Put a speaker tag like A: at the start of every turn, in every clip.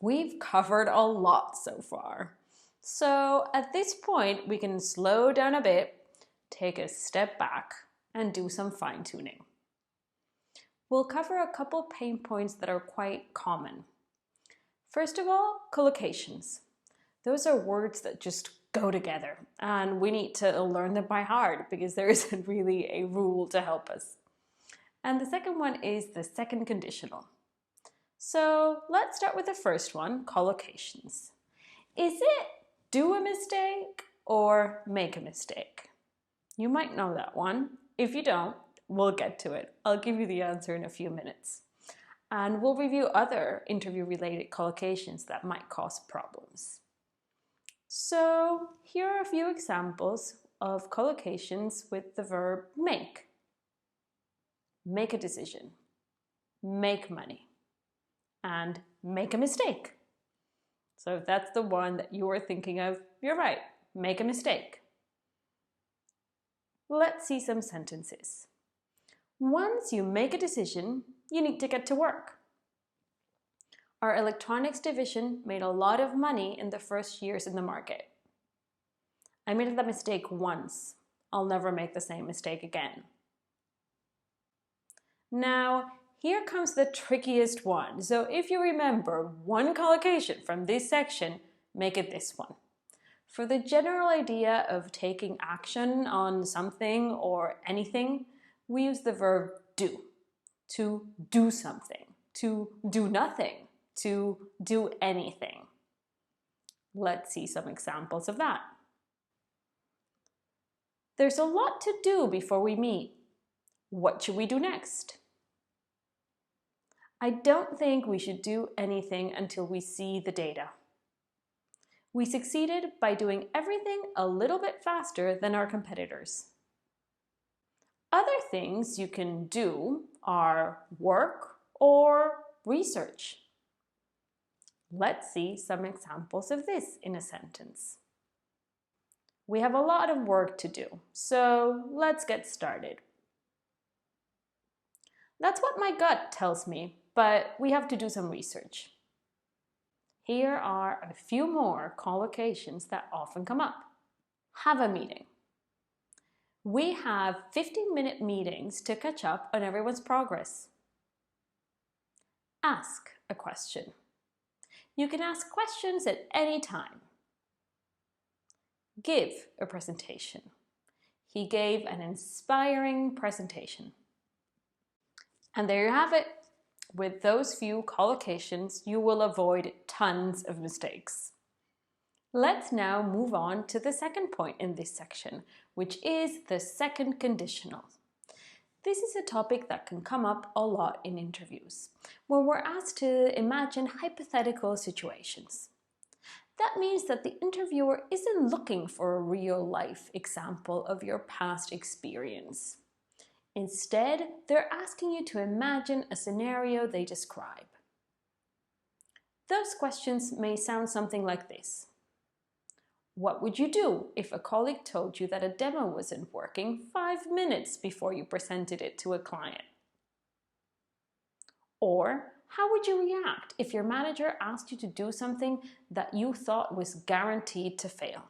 A: We've covered a lot so far. So at this point, we can slow down a bit, take a step back, and do some fine-tuning. We'll cover a couple pain points that are quite common. First of all, collocations. Those are words that just go together, and we need to learn them by heart because there isn't really a rule to help us. And the second one is the second conditional. So let's start with the first one, collocations. Is it do a mistake or make a mistake? You might know that one. If you don't, we'll get to it. I'll give you the answer in a few minutes. And we'll review other interview-related collocations that might cause problems. So here are a few examples of collocations with the verb make. Make a decision, make money, and make a mistake. So if that's the one that you are thinking of, you're right, make a mistake. Let's see some sentences. Once you make a decision, you need to get to work. Our electronics division made a lot of money in the first years in the market. I made that mistake once. I'll never make the same mistake again. Now, here comes the trickiest one. So if you remember one collocation from this section, make it this one. For the general idea of taking action on something or anything, we use the verb do. To do something, to do nothing, to do anything. Let's see some examples of that. There's a lot to do before we meet. What should we do next? I don't think we should do anything until we see the data. We succeeded by doing everything a little bit faster than our competitors. Other things you can do are work or research. Let's see some examples of this in a sentence. We have a lot of work to do, so let's get started. That's what my gut tells me, but we have to do some research. Here are a few more collocations that often come up. Have a meeting. We have 15-minute meetings to catch up on everyone's progress. Ask a question. You can ask questions at any time. Give a presentation. He gave an inspiring presentation. And there you have it. With those few collocations, you will avoid tons of mistakes. Let's now move on to the second point in this section, which is the second conditional. This is a topic that can come up a lot in interviews, where we're asked to imagine hypothetical situations. That means that the interviewer isn't looking for a real-life example of your past experience. Instead, they're asking you to imagine a scenario they describe. Those questions may sound something like this. What would you do if a colleague told you that a demo wasn't working 5 minutes before you presented it to a client? Or how would you react if your manager asked you to do something that you thought was guaranteed to fail?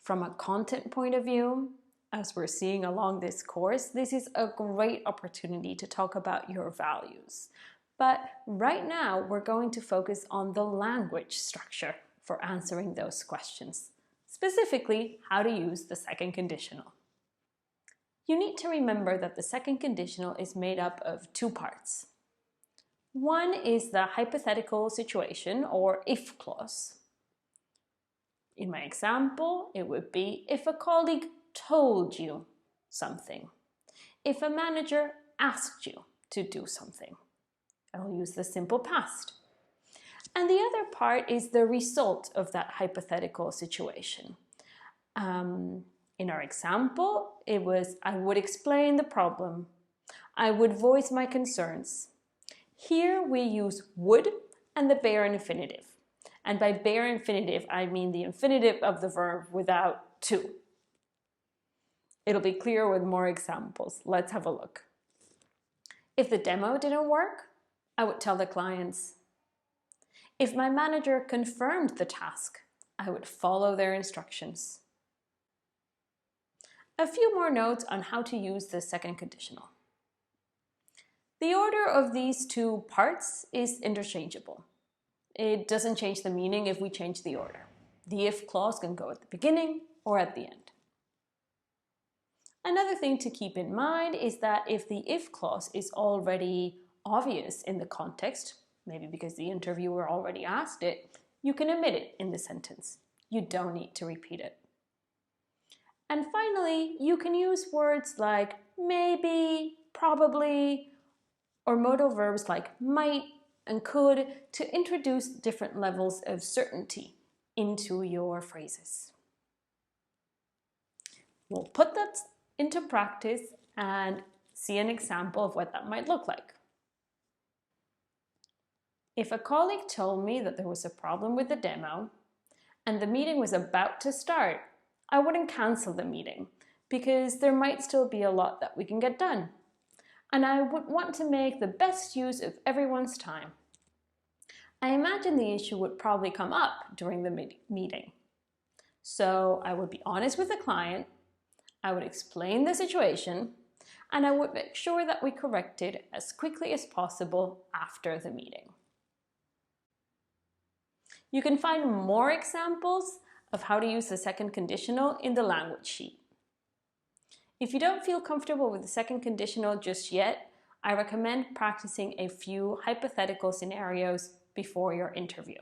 A: From a content point of view, as we're seeing along this course, this is a great opportunity to talk about your values. But right now, we're going to focus on the language structure for answering those questions, specifically how to use the second conditional. You need to remember that the second conditional is made up of two parts. One is the hypothetical situation or if clause. In my example, it would be if a colleague told you something. If a manager asked you to do something. I'll use the simple past. And the other part is the result of that hypothetical situation. In our example, it was I would explain the problem. I would voice my concerns. Here we use would and the bare infinitive. And by bare infinitive, I mean the infinitive of the verb without to. It'll be clear with more examples. Let's have a look. If the demo didn't work, I would tell the clients, If my manager confirmed the task, I would follow their instructions. A few more notes on how to use the second conditional. The order of these two parts is interchangeable. It doesn't change the meaning if we change the order. The if clause can go at the beginning or at the end. Another thing to keep in mind is that if the if clause is already obvious in the context, maybe because the interviewer already asked it, you can omit it in the sentence. You don't need to repeat it. And finally, you can use words like maybe, probably, or modal verbs like might and could to introduce different levels of certainty into your phrases. We'll put that into practice and see an example of what that might look like. If a colleague told me that there was a problem with the demo and the meeting was about to start, I wouldn't cancel the meeting because there might still be a lot that we can get done. And I would want to make the best use of everyone's time. I imagine the issue would probably come up during the meeting. So I would be honest with the client, I would explain the situation, and I would make sure that we correct it as quickly as possible after the meeting. You can find more examples of how to use the second conditional in the language sheet. If you don't feel comfortable with the second conditional just yet, I recommend practicing a few hypothetical scenarios before your interview.